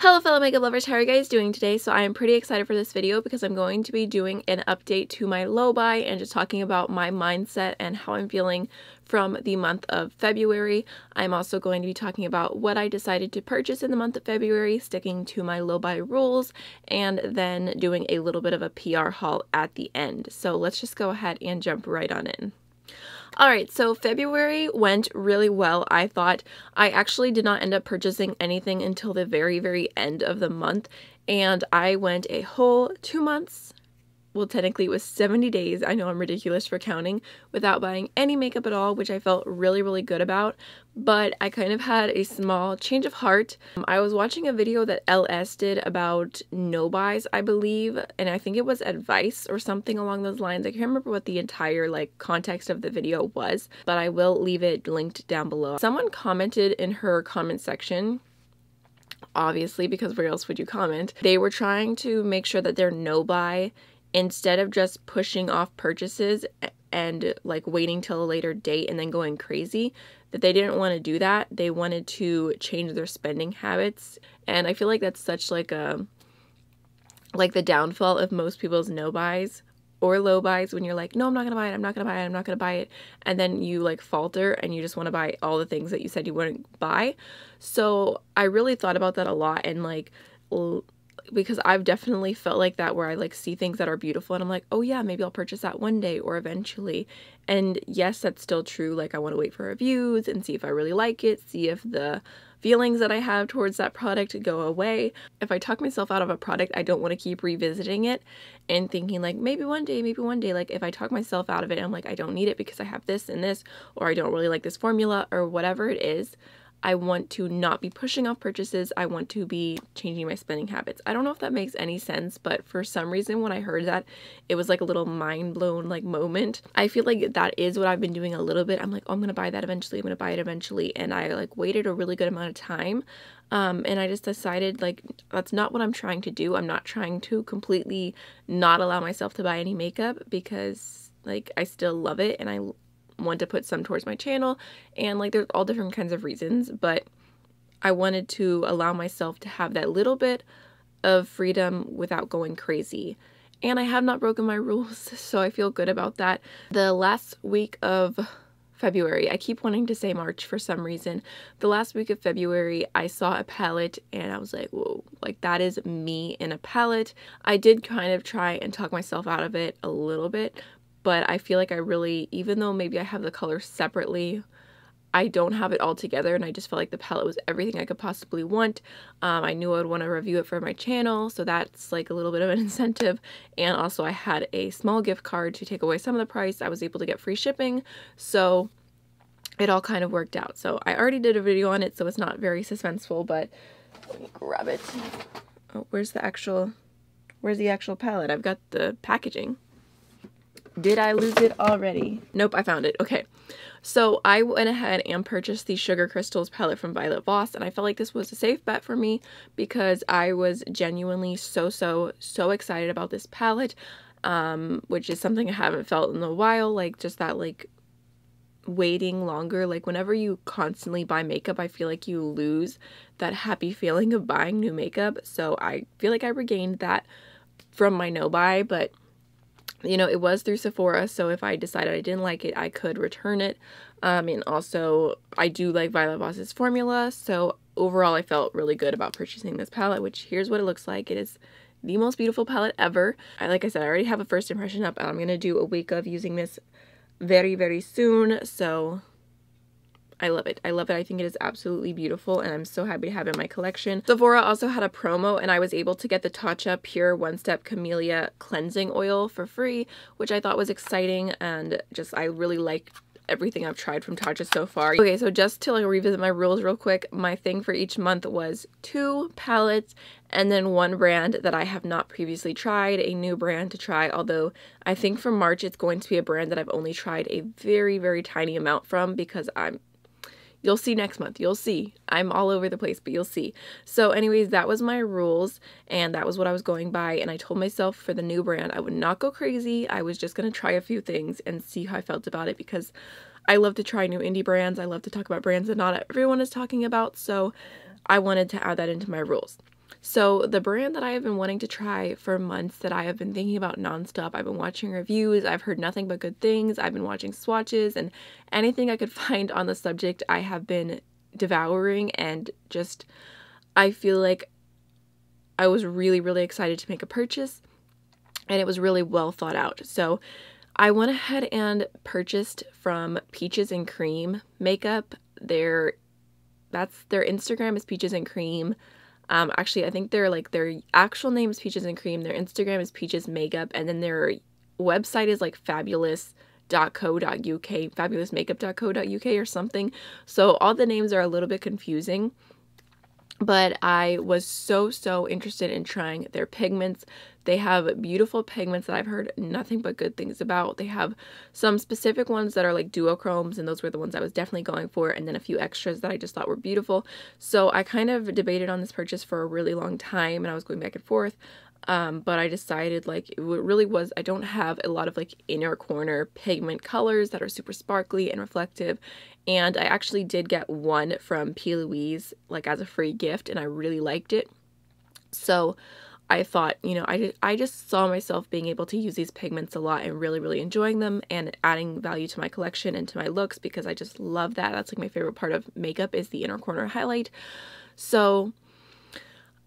Hello fellow makeup lovers, how are you guys doing today? So I am pretty excited for this video because I'm going to be doing an update to my low buy and just talking about my mindset and how I'm feeling from the month of February. I'm also going to be talking about what I decided to purchase in the month of February, sticking to my low buy rules, and then doing a little bit of a PR haul at the end. So let's just go ahead and jump right on in. Alright, so February went really well. I thought I actually did not end up purchasing anything until the very end of the month, and I went a whole 2 months, well technically it was 70 days, I know I'm ridiculous for counting, without buying any makeup at all, which I felt really good about, but I kind of had a small change of heart. I was watching a video that LS did about no buys, I believe, and I think it was advice or something along those lines. I can't remember what the entire context of the video was, but I will leave it linked down below. Someone commented in her comment section, obviously, because where else would you comment? They were trying to make sure that their no buy, instead of just pushing off purchases and waiting till a later date and then going crazy, that they didn't want to do that. They wanted to change their spending habits. And I feel like that's such the downfall of most people's no buys or low buys, when you're like, no, I'm not gonna buy it, I'm not gonna buy it, I'm not gonna buy it, and then you falter and you just want to buy all the things that you said you wouldn't buy. So I really thought about that a lot, and because I've definitely felt like that, where I see things that are beautiful and I'm like, oh yeah, maybe I'll purchase that one day or eventually. And yes, that's still true. I want to wait for reviews and see if I really like it, see if the feelings that I have towards that product go away. If I talk myself out of a product, I don't want to keep revisiting it and thinking maybe one day, if I talk myself out of it, I'm I don't need it because I have this and this, or I don't really like this formula or whatever it is. I want to not be pushing off purchases. I want to be changing my spending habits. I don't know if that makes any sense, but for some reason when I heard that, it was a little mind blown moment. I feel like that is what I've been doing a little bit. I'm like, oh, I'm gonna buy that eventually, I'm gonna buy it eventually, and I waited a really good amount of time, and I just decided that's not what I'm trying to do. I'm not trying to completely not allow myself to buy any makeup, because I still love it and I want to put some towards my channel, and there's all different kinds of reasons, but I wanted to allow myself to have that little bit of freedom without going crazy. And I have not broken my rules, so I feel good about that. The last week of February, I keep wanting to say March for some reason. The last week of February, I saw a palette and I was like, whoa, that is me in a palette. I did kind of try and talk myself out of it a little bit, but I feel like I really, even though maybe I have the colors separately, I don't have it all together, and I just felt like the palette was everything I could possibly want. I knew I would want to review it for my channel, so that's a little bit of an incentive, and also I had a small gift card to take away some of the price. I was able to get free shipping, so it all kind of worked out. So I already did a video on it, so it's not very suspenseful, but let me grab it. Oh, where's the actual palette? I've got the packaging. Did I lose it already? Nope, I found it. Okay. So I went ahead and purchased the Sugar Crystals palette from Violet Voss, and I felt like this was a safe bet for me because I was genuinely so excited about this palette, which is something I haven't felt in a while, just that waiting longer. Whenever you constantly buy makeup, I feel like you lose that happy feeling of buying new makeup. So I feel like I regained that from my no buy, but it was through Sephora, so if I decided I didn't like it, I could return it. And also, I do like Violet Voss's formula, so overall I felt really good about purchasing this palette, which here's what it looks like. It is the most beautiful palette ever. Like I said, I already have a first impression up, and I'm going to do a week of using this very soon, so I love it. I love it. I think it is absolutely beautiful, and I'm so happy to have it in my collection. Sephora also had a promo, and I was able to get the Tatcha Pure One Step Camellia Cleansing Oil for free, which I thought was exciting, and I really like everything I've tried from Tatcha so far. Okay, so just to revisit my rules real quick, my thing for each month was 2 palettes and then 1 brand that I have not previously tried, a new brand to try, although I think for March it's going to be a brand that I've only tried a very tiny amount from, because you'll see next month. You'll see. I'm all over the place, but you'll see. So anyways, that was my rules, and that was what I was going by, and I told myself for the new brand I would not go crazy. I was just going to try a few things and see how I felt about it, because I love to try new indie brands. I love to talk about brands that not everyone is talking about, so I wanted to add that into my rules. So the brand that I have been wanting to try for months, that I have been thinking about nonstop, I've been watching reviews, I've heard nothing but good things, I've been watching swatches, and anything I could find on the subject I have been devouring, and just, I feel like I was really, really excited to make a purchase, and it was really well thought out. So I went ahead and purchased from Peaches and Cream Makeup. Their Instagram is Peaches and Cream. Actually, I think their actual name is Peaches and Cream. Their Instagram is Peaches Makeup, and then their website is like fabulous.co.uk, fabulousmakeup.co.uk or something. So all the names are a little bit confusing. But I was so interested in trying their pigments. They have beautiful pigments that I've heard nothing but good things about. They have some specific ones that are like duochromes, and those were the ones I was definitely going for, and then a few extras that I just thought were beautiful. So I kind of debated on this purchase for a really long time, and I was going back and forth. But I decided, like, it really was, I don't have a lot of like inner corner pigment colors that are super sparkly and reflective, and I actually did get one from P. Louise like as a free gift, and I really liked it. So I thought, you know, I just saw myself being able to use these pigments a lot and really enjoying them and adding value to my collection and to my looks, because I just love that. That's like my favorite part of makeup, is the inner corner highlight. So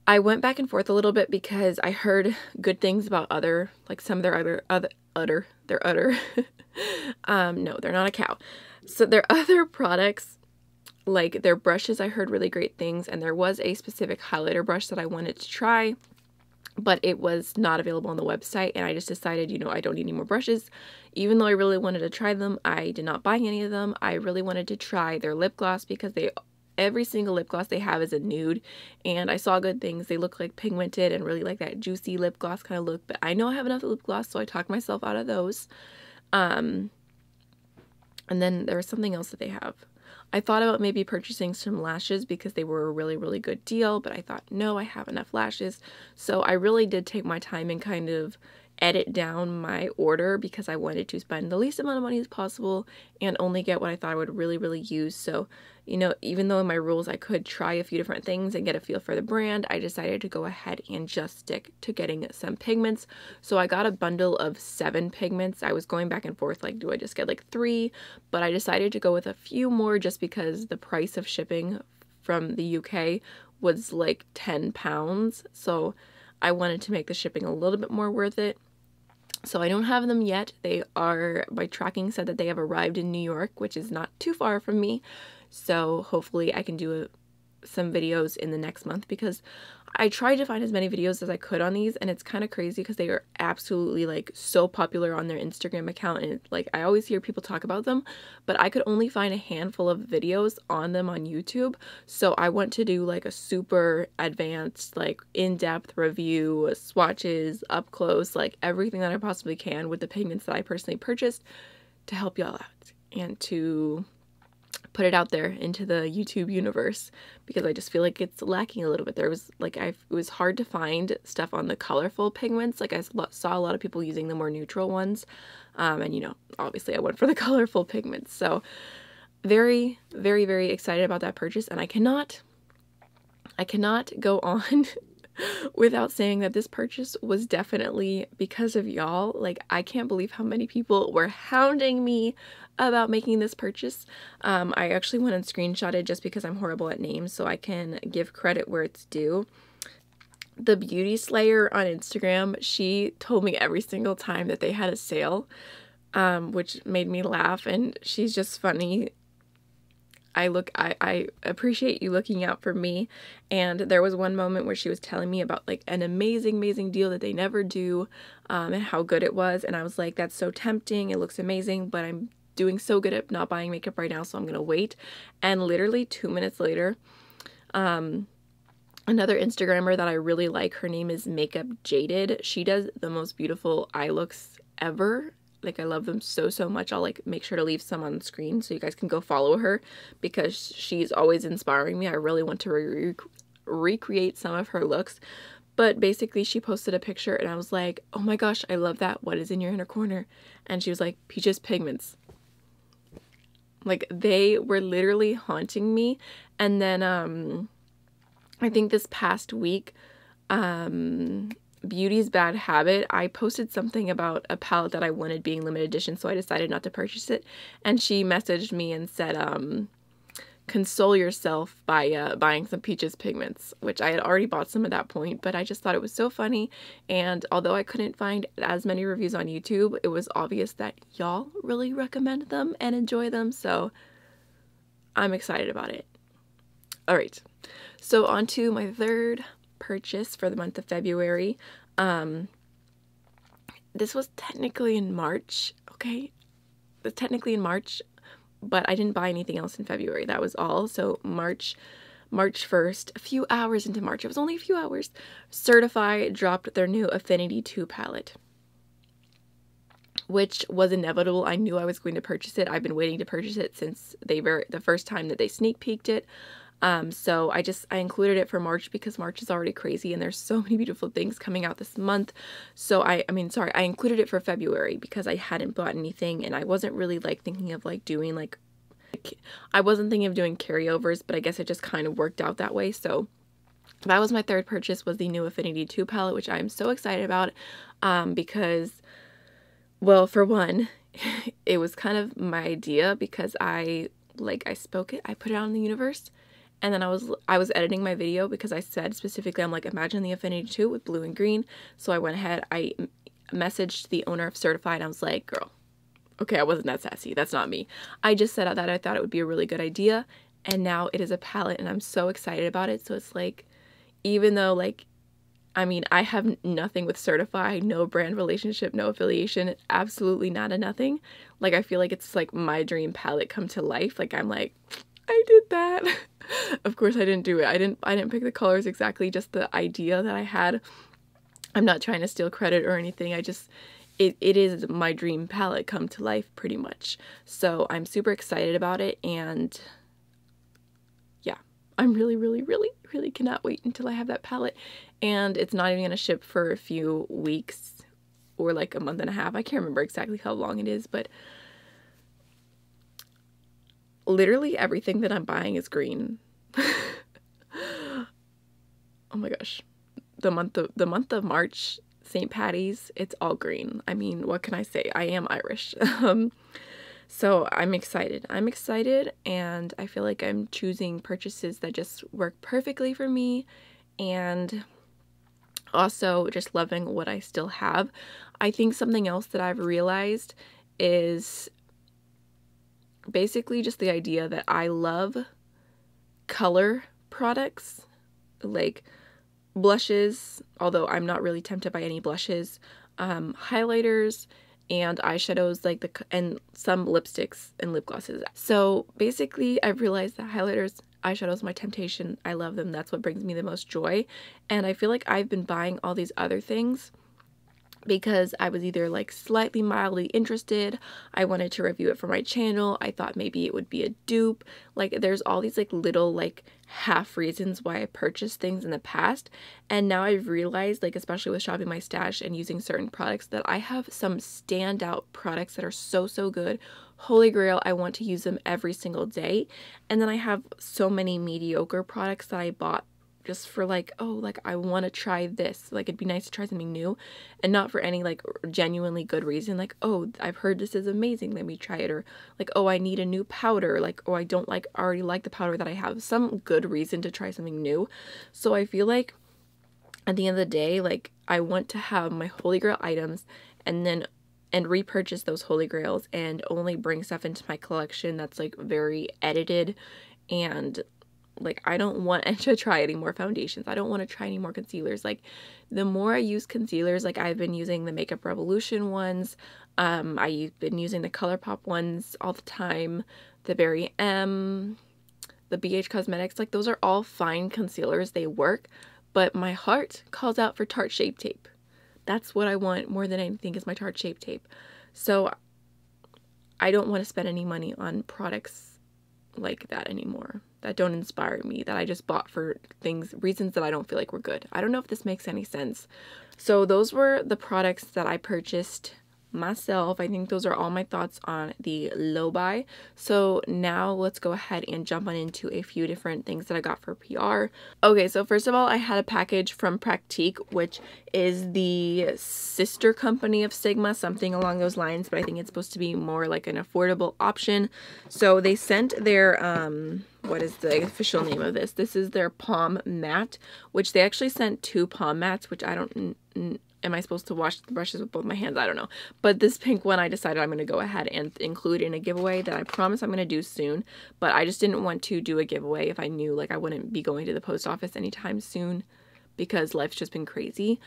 I went back and forth a little bit because I heard good things about some of their no, they're not a cow. So their other products, like their brushes, I heard really great things, and there was a specific highlighter brush that I wanted to try, but it was not available on the website, and I just decided, you know, I don't need any more brushes. Even though I really wanted to try them, I did not buy any of them. I really wanted to try their lip gloss, because every single lip gloss they have is a nude, and I saw good things. They look like pigmented and really like that juicy lip gloss kind of look, but I know I have enough lip gloss, so I talked myself out of those. And then there was something else that they have. I thought about maybe purchasing some lashes because they were a really good deal, but I thought, no, I have enough lashes. So I really did take my time and kind of edit down my order, because I wanted to spend the least amount of money as possible and only get what I thought I would really use. So, you know, even though in my rules I could try a few different things and get a feel for the brand, I decided to go ahead and just stick to getting some pigments. So I got a bundle of 7 pigments. I was going back and forth, like, do I just get like 3? But I decided to go with a few more, just because the price of shipping from the UK was like £10. So I wanted to make the shipping a little bit more worth it. So I don't have them yet. My tracking said that they have arrived in New York, which is not too far from me. So hopefully I can do some videos in the next month, because I tried to find as many videos as I could on these, and it's kind of crazy because they are absolutely like so popular on their Instagram account, and like I always hear people talk about them, but I could only find a handful of videos on them on YouTube. So I want to do like a super advanced, like in-depth review, swatches, up close, like everything that I possibly can with the pigments that I personally purchased, to help y'all out and to put it out there into the YouTube universe, because I just feel like it's lacking a little bit. There was like, it was hard to find stuff on the colorful pigments. Like I saw a lot of people using the more neutral ones, and you know, obviously I went for the colorful pigments. So very excited about that purchase, and I cannot go on without saying that this purchase was definitely because of y'all. Like, I can't believe how many people were hounding me about making this purchase. I actually went and screenshotted, just because I'm horrible at names, so I can give credit where it's due. The Beauty Slayer on Instagram, she told me every single time that they had a sale, which made me laugh, and she's just funny. I appreciate you looking out for me. And there was one moment where she was telling me about like an amazing deal that they never do, and how good it was, and I was like, that's so tempting, it looks amazing, but I'm doing so good at not buying makeup right now, so I'm gonna wait. And literally 2 minutes later, another Instagrammer that I really like, her name is Makeup Jaded, she does the most beautiful eye looks ever. Like, I love them so much. I'll like make sure to leave some on the screen so you guys can go follow her, because she's always inspiring me. I really want to recreate some of her looks. But basically she posted a picture and I was like, oh my gosh, I love that. What is in your inner corner? And she was like, Peaches pigments. Like, they were literally haunting me. And then I think this past week, Beauty's Bad Habit, I posted something about a palette that I wanted being limited edition, so I decided not to purchase it. And she messaged me and said, console yourself by buying some Peaches pigments, which I had already bought some at that point, but I just thought it was so funny. And although I couldn't find as many reviews on YouTube, it was obvious that y'all really recommend them and enjoy them, so I'm excited about it. All right, so on to my third purchase for the month of February. This was technically in March, okay? It was technically in March, but I didn't buy anything else in February. That was all. So March 1st, a few hours into March, it was only a few hours, Certify dropped their new Affinity 2 palette, which was inevitable. I knew I was going to purchase it. I've been waiting to purchase it since the first time that they sneak peeked it. So I included it for March because March is already crazy and there's so many beautiful things coming out this month. So I included it for February because I hadn't bought anything and I wasn't really like thinking of like doing I wasn't thinking of doing carryovers, but I guess it just kind of worked out that way. So that was my third purchase, was the new Affinity 2 palette, which I'm so excited about, because, well, for one, it was kind of my idea because I spoke it, I put it out in the universe. And then I was editing my video because I said specifically, I'm like, imagine the Affinity 2 with blue and green. So I went ahead, I messaged the owner of Certified. I was like, girl, okay, I wasn't that sassy. That's not me. I just said out that I thought it would be a really good idea. And now it is a palette and I'm so excited about it. So it's like, even though I have nothing with Certified, no brand relationship, no affiliation, absolutely not a nothing. Like, I feel like it's like my dream palette come to life. Like, I'm like, I did that. Of course I didn't do it. I didn't pick the colors exactly, just the idea that I had. I'm not trying to steal credit or anything. It is my dream palette come to life pretty much. So I'm super excited about it, and yeah, I'm really cannot wait until I have that palette. And it's not even gonna ship for a few weeks or like a month and a half. I can't remember exactly how long it is, but literally everything that I'm buying is green. Oh my gosh. The month of March, St. Patty's, it's all green. I mean, what can I say? I am Irish. So I'm excited. I'm excited, and I feel like I'm choosing purchases that just work perfectly for me, and also just loving what I still have. I think something else that I've realized is basically just the idea that I love color products, like blushes, although I'm not really tempted by any blushes, highlighters and eyeshadows, and some lipsticks and lip glosses. So basically I've realized that highlighters, eyeshadows, my temptation. I love them. That's what brings me the most joy. And I feel like I've been buying all these other things because I was either like slightly mildly interested, I wanted to review it for my channel, I thought maybe it would be a dupe. Like, there's all these like little like half reasons why I purchased things in the past, and now I've realized, like, especially with shopping my stash and using certain products, that I have some standout products that are so good. Holy grail, I want to use them every single day. And then I have so many mediocre products that I bought just for like, oh, like I want to try this, like it'd be nice to try something new, and not for any like genuinely good reason, like, oh, I've heard this is amazing, let me try it, or like, oh, I need a new powder, like, oh, I don't already like the powder that I have, some good reason to try something new. So I feel like at the end of the day, like, I want to have my holy grail items and repurchase those holy grails and only bring stuff into my collection that's like very edited. And like, I don't want to try any more foundations. I don't want to try any more concealers. Like, the more I use concealers, like I've been using the Makeup Revolution ones. I've been using the ColourPop ones all the time. The Berry M, the BH Cosmetics, like those are all fine concealers. They work, but my heart calls out for Tarte Shape Tape. That's what I want more than anything, is my Tarte Shape Tape. So I don't want to spend any money on products like that anymore, that don't inspire me, that I just bought for reasons that I don't feel like were good. I don't know if this makes any sense. So those were the products that I purchased myself. I think those are all my thoughts on the low buy. So now let's go ahead and jump on into a few different things that I got for PR. Okay, so first of all, I had a package from Praktique, which is the sister company of Sigma, something along those lines, but I think it's supposed to be more like an affordable option. So they sent their what is the official name of this? This is their Palm Matte, which they actually sent 2 Palm Mattes, which I don't am I supposed to wash the brushes with both my hands? I don't know. But this pink one, I decided I'm going to go ahead and include in a giveaway that I promise I'm going to do soon. But I just didn't want to do a giveaway if I knew like I wouldn't be going to the post office anytime soon, because life's just been crazy.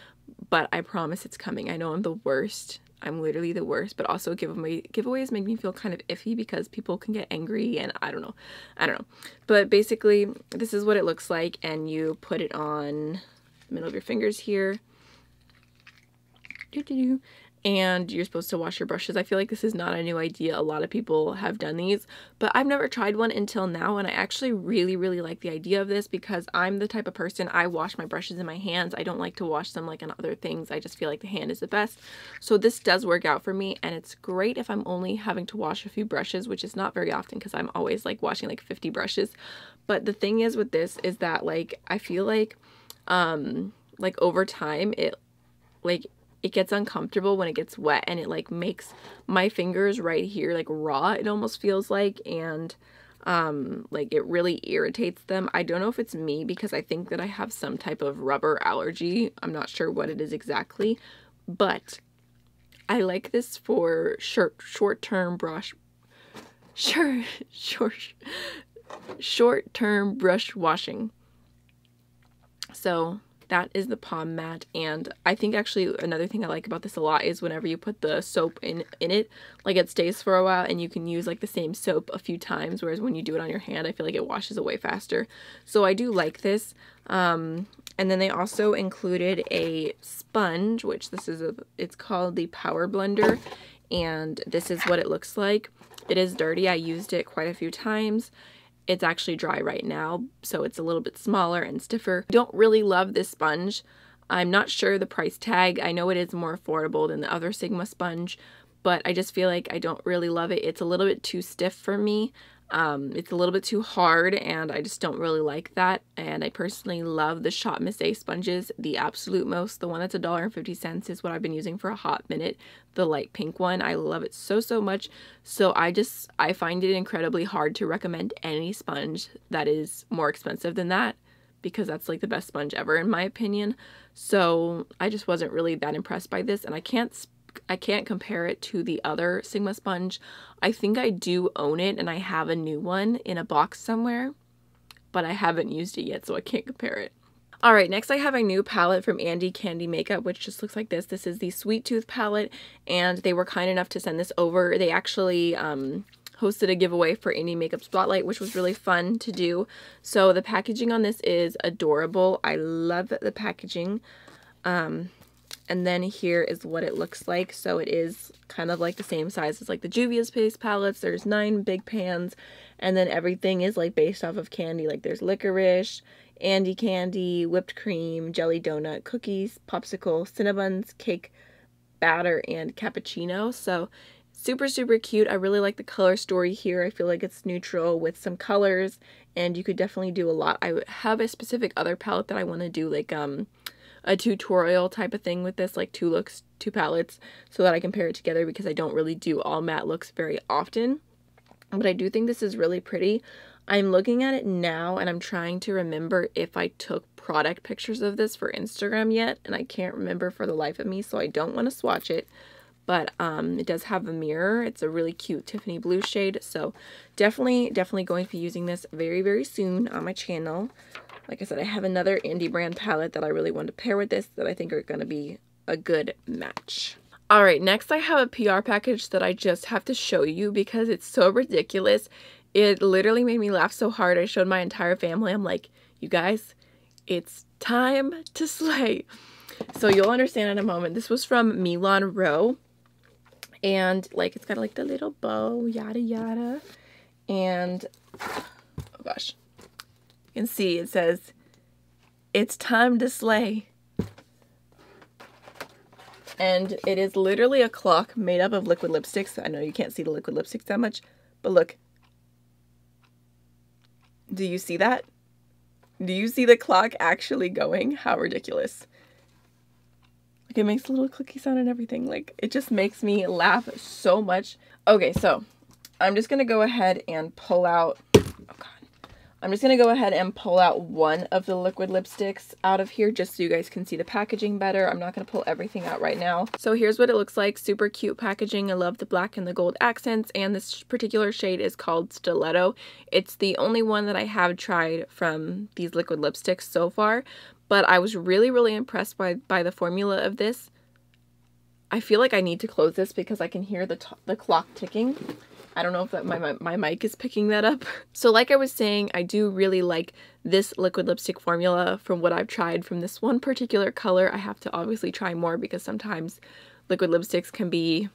But I promise it's coming. I know I'm the worst. I'm literally the worst, but also giveaways make me feel kind of iffy because people can get angry and I don't know. But basically, this is what it looks like, and you put it on the middle of your fingers here. And you're supposed to wash your brushes. I feel like this is not a new idea. A lot of people have done these, but I've never tried one until now, and I actually really like the idea of this because I'm the type of person, I wash my brushes in my hands. I don't like to wash them like on other things. I just feel like the hand is the best. So this does work out for me, and it's great if I'm only having to wash a few brushes, which is not very often because I'm always like washing like 50 brushes. But the thing is with this is that like I feel like over time it gets uncomfortable when it gets wet, and it like makes my fingers right here like raw, it almost feels like, and like it really irritates them. I don't know if it's me because I think that I have some type of rubber allergy. I'm not sure what it is exactly, but I like this for short-term brush washing. So that is the Palm Matte, and I think actually another thing I like about this a lot is whenever you put the soap in it, like it stays for a while and you can use like the same soap a few times, whereas when you do it on your hand, I feel like it washes away faster. So I do like this. And then they also included a sponge, which it's called the Power Blender, and this is what it looks like. It is dirty. I used it quite a few times. It's actually dry right now, so it's a little bit smaller and stiffer. I don't really love this sponge. I'm not sure the price tag. I know it is more affordable than the other Sigma sponge, but I just feel like I don't really love it. It's a little bit too stiff for me. It's a little bit too hard, and I just don't really like that. And I personally love the Shop Miss A sponges the absolute most. The one that's $1.50 is what I've been using for a hot minute. The light pink one, I love it so much. So I find it incredibly hard to recommend any sponge that is more expensive than that, because that's like the best sponge ever in my opinion. So I just wasn't really that impressed by this, and I can't compare it to the other Sigma sponge. I think I do own it, and I have a new one in a box somewhere, but I haven't used it yet, so I can't compare it. Alright, next I have a new palette from Andy Candy Makeup, which just looks like this. This is the Sweet Tooth palette, and they were kind enough to send this over. They actually hosted a giveaway for Indie Makeup Spotlight, which was really fun to do. So the packaging on this is adorable. I love the packaging. And then here is what it looks like. So it is kind of like the same size as like the Juvia's Paste palettes. There's 9 big pans, and then everything is like based off of candy. Like there's licorice, Andy candy, whipped cream, jelly donut, cookies, popsicle, Cinnabons, cake batter, and cappuccino. So super cute. I really like the color story here. I feel like it's neutral with some colors, and you could definitely do a lot. I have a specific other palette that I want to do like a tutorial type of thing with this, like 2 looks, 2 palettes, so that I can pair it together, because I don't really do all matte looks very often. But I do think this is really pretty. I'm looking at it now, and I'm trying to remember if I took product pictures of this for Instagram yet, and I can't remember for the life of me, so I don't want to swatch it. But it does have a mirror. It's a really cute Tiffany blue shade, so definitely going to be using this very soon on my channel. Like I said, I have another indie brand palette that I really want to pair with this that I think are going to be a good match. Alright, next I have a PR package that I just have to show you because it's so ridiculous. It literally made me laugh so hard. I showed my entire family. I'm like, you guys, it's time to slay. So you'll understand in a moment. This was from Milan Row. And like it's got like the little bow, yada yada. And oh gosh. You can see it says, "It's time to slay." And it is literally a clock made up of liquid lipsticks. I know you can't see the liquid lipsticks that much, but look. Do you see that? Do you see the clock actually going? How ridiculous. Like, it makes a little clicky sound and everything. Like, it just makes me laugh so much. Okay, so I'm just going to go ahead and pull out, I'm just going to go ahead and pull out one of the liquid lipsticks out of here just so you guys can see the packaging better. I'm not going to pull everything out right now. So here's what it looks like. Super cute packaging. I love the black and the gold accents, and this particular shade is called Stiletto. It's the only one that I have tried from these liquid lipsticks so far, but I was really, really impressed by the formula of this. I feel like I need to close this because I can hear the clock ticking. I don't know if that my mic is picking that up. So like I was saying, I do really like this liquid lipstick formula from what I've tried from this one particular color. I have to obviously try more because sometimes liquid lipsticks can be,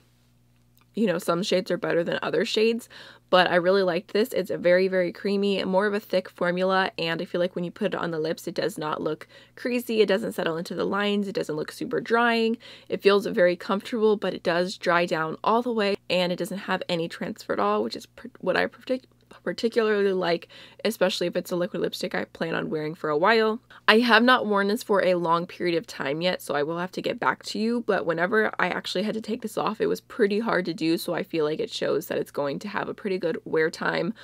you know, some shades are better than other shades, but I really liked this. It's a very, very creamy, more of a thick formula, and I feel like when you put it on the lips, it does not look creasy. It doesn't settle into the lines. It doesn't look super drying. It feels very comfortable, but it does dry down all the way, and it doesn't have any transfer at all, which is what I particularly like, especially if it's a liquid lipstick I plan on wearing for a while. I have not worn this for a long period of time yet, so I will have to get back to you, but whenever I actually had to take this off, it was pretty hard to do, so I feel like it shows that it's going to have a pretty good wear time.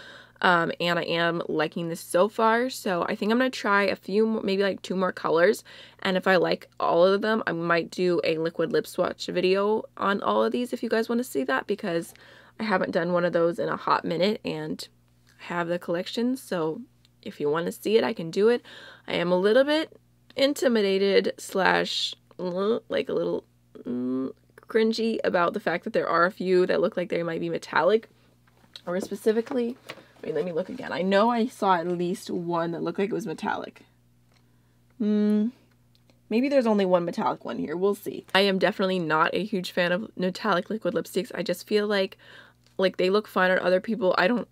And I am liking this so far, so I think I'm going to try a few, maybe like 2 more colors, and if I like all of them, I might do a liquid lip swatch video on all of these if you guys want to see that, because I haven't done one of those in a hot minute, and I have the collection, so if you want to see it, I can do it. I am a little bit intimidated slash like a little cringy about the fact that there are a few that look like they might be metallic, or specifically, wait, let me look again. I know I saw at least one that looked like it was metallic. Maybe there's only one metallic one here. We'll see. I am definitely not a huge fan of metallic liquid lipsticks. I just feel like they look fine on other people. I don't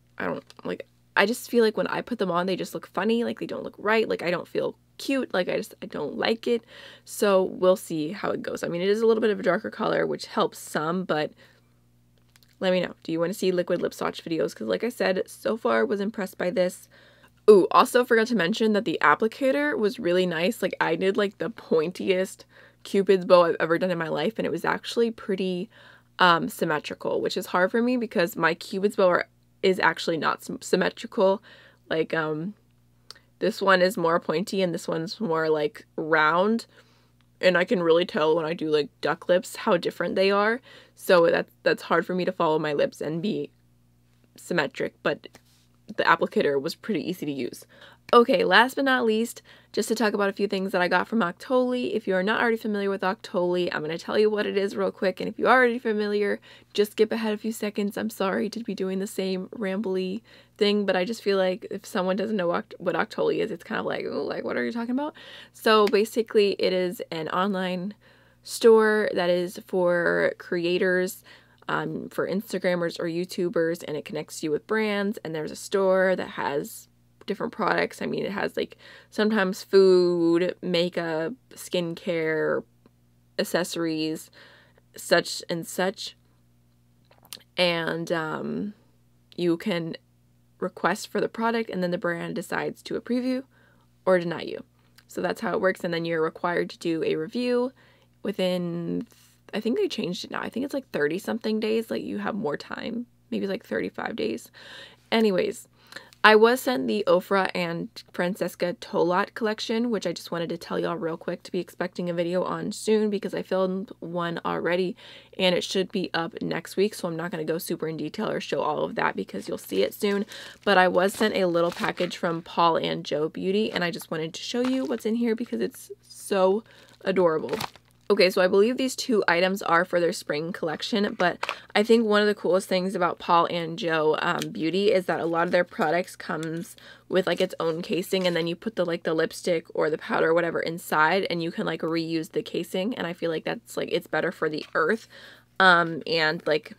like, I just feel like when I put them on, they just look funny. Like, they don't look right. Like, I don't feel cute. Like, I don't like it. So we'll see how it goes. I mean, it is a little bit of a darker color, which helps some, but let me know. Do you want to see liquid lip swatch videos? Because like I said, so far was impressed by this. Ooh, also forgot to mention that the applicator was really nice. Like, I did like the pointiest Cupid's bow I've ever done in my life, and it was actually pretty symmetrical, which is hard for me because my Cupid's bow is actually not symmetrical. Like, this one is more pointy and this one's more like round, and I can really tell when I do like duck lips how different they are, so that's hard for me to follow my lips and be symmetric, but the applicator was pretty easy to use. Okay, last but not least, just to talk about a few things that I got from Octoly. If you are not already familiar with Octoly, I'm going to tell you what it is real quick, and if you are already familiar, just skip ahead a few seconds. I'm sorry to be doing the same rambly thing, but I just feel like if someone doesn't know what Octoly is, it's kind of like, oh, like, what are you talking about? So basically, it is an online store that is for creators, for Instagrammers or YouTubers, and it connects you with brands, and there's a store that has different products. I mean, it has like sometimes food, makeup, skincare, accessories, such and such, and you can request for the product, and then the brand decides to approve you or deny you. So that's how it works, and then you're required to do a review within, I think they changed it now, I think it's like 30 something days, like you have more time, maybe like 35 days. Anyways, I was sent the Ofra and Francesca Tolot collection, which I just wanted to tell y'all real quick to be expecting a video on soon, because I filmed one already and it should be up next week, so I'm not going to go super in detail or show all of that because you'll see it soon. But I was sent a little package from Paul and Joe Beauty, and I just wanted to show you what's in here because it's so adorable. Okay, so I believe these 2 items are for their spring collection, but I think one of the coolest things about Paul and Joe Beauty is that a lot of their products comes with like its own casing, and then you put the lipstick or the powder or whatever inside, and you can like reuse the casing, and I feel like that's like, it's better for the earth, and like,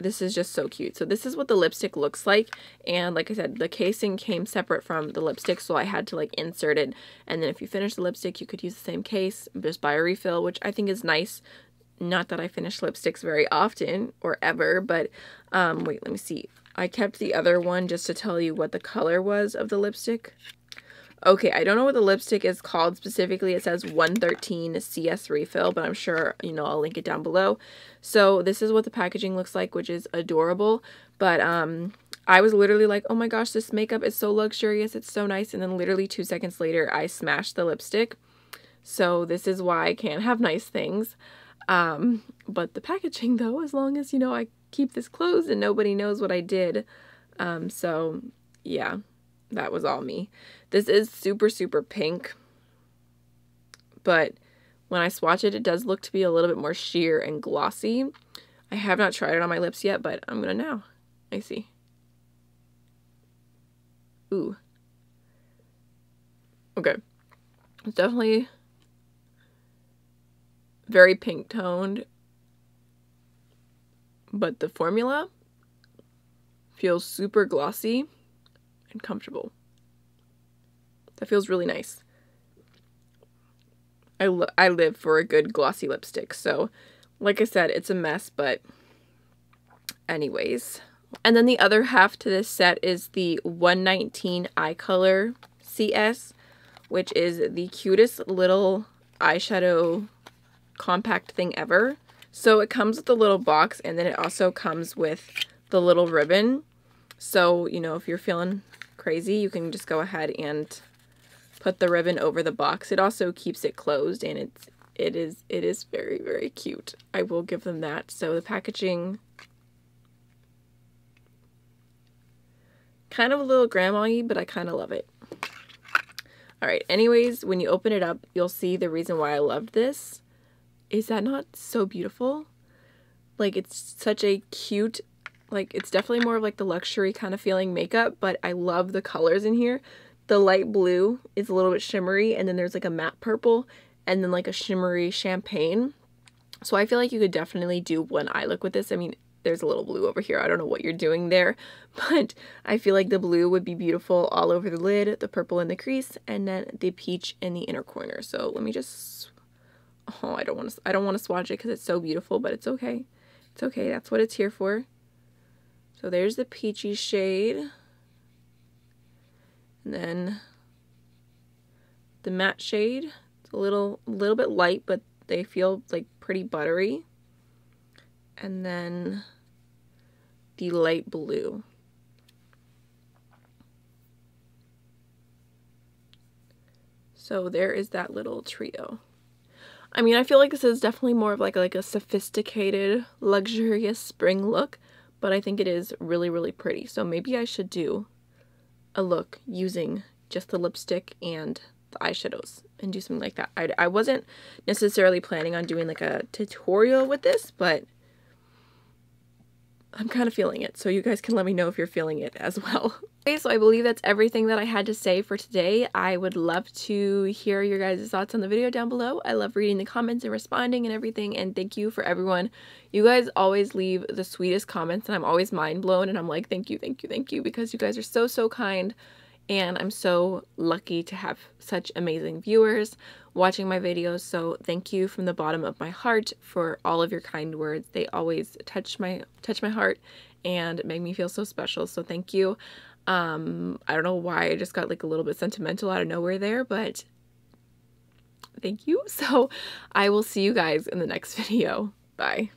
this is just so cute. So this is what the lipstick looks like, and like I said, the casing came separate from the lipstick, so I had to like insert it, and then if you finish the lipstick, you could use the same case, just buy a refill, which I think is nice. Not that I finish lipsticks very often or ever, but wait, let me see. I kept the other one just to tell you what the color was of the lipstick. Okay, I don't know what the lipstick is called specifically. It says 113 CS refill, but I'm sure, you know, I'll link it down below. So this is what the packaging looks like, which is adorable. But I was literally like, oh my gosh, this makeup is so luxurious. It's so nice. And then literally 2 seconds later, I smashed the lipstick. So this is why I can't have nice things. But the packaging though, as long as, you know, I keep this closed and nobody knows what I did. So yeah, that was all me. This is super, super pink, but when I swatch it, it does look to be a little bit more sheer and glossy. I have not tried it on my lips yet, but I'm gonna now. I see. Ooh. Okay. It's definitely very pink toned, but the formula feels super glossy and comfortable. That feels really nice. I live for a good glossy lipstick, so like I said, it's a mess, but anyways. And then the other half to this set is the 119 Eye Color CS, which is the cutest little eyeshadow compact thing ever. So it comes with a little box, and then it also comes with the little ribbon. So, you know, if you're feeling crazy, you can just go ahead and put the ribbon over the box. It also keeps it closed, and it is very, very cute. I will give them that. So the packaging, kind of a little grandma-y, but I kind of love it. Alright, anyways, when you open it up, you'll see the reason why I loved this. Is that not so beautiful? Like, it's such a cute, like, it's definitely more of like the luxury kind of feeling makeup, but I love the colors in here. The light blue is a little bit shimmery, and then there's like a matte purple, and then like a shimmery champagne. So I feel like you could definitely do one eye look with this. I mean, there's a little blue over here. I don't know what you're doing there, but I feel like the blue would be beautiful all over the lid, the purple in the crease, and then the peach in the inner corner. So let me just, oh, I don't want to swatch it because it's so beautiful, but it's okay. It's okay. That's what it's here for. So there's the peachy shade. And then the matte shade, it's a little bit light, but they feel like pretty buttery. And then the light blue. So there is that little trio. I mean, I feel like this is definitely more of like a sophisticated, luxurious spring look, but I think it is really, really pretty. So maybe I should do a look using just the lipstick and the eyeshadows and do something like that. I wasn't necessarily planning on doing like a tutorial with this, but I'm kind of feeling it, so you guys can let me know if you're feeling it as well. Okay, so I believe that's everything that I had to say for today. I would love to hear your guys' thoughts on the video down below. I love reading the comments and responding and everything, and thank you for everyone. You guys always leave the sweetest comments, and I'm always mind blown, and I'm like, thank you, thank you, thank you, because you guys are so, so kind, and I'm so lucky to have such amazing viewers watching my videos. So thank you from the bottom of my heart for all of your kind words. They always touch my heart and make me feel so special. So thank you. I don't know why I just got like a little bit sentimental out of nowhere there, but thank you. So I will see you guys in the next video. Bye.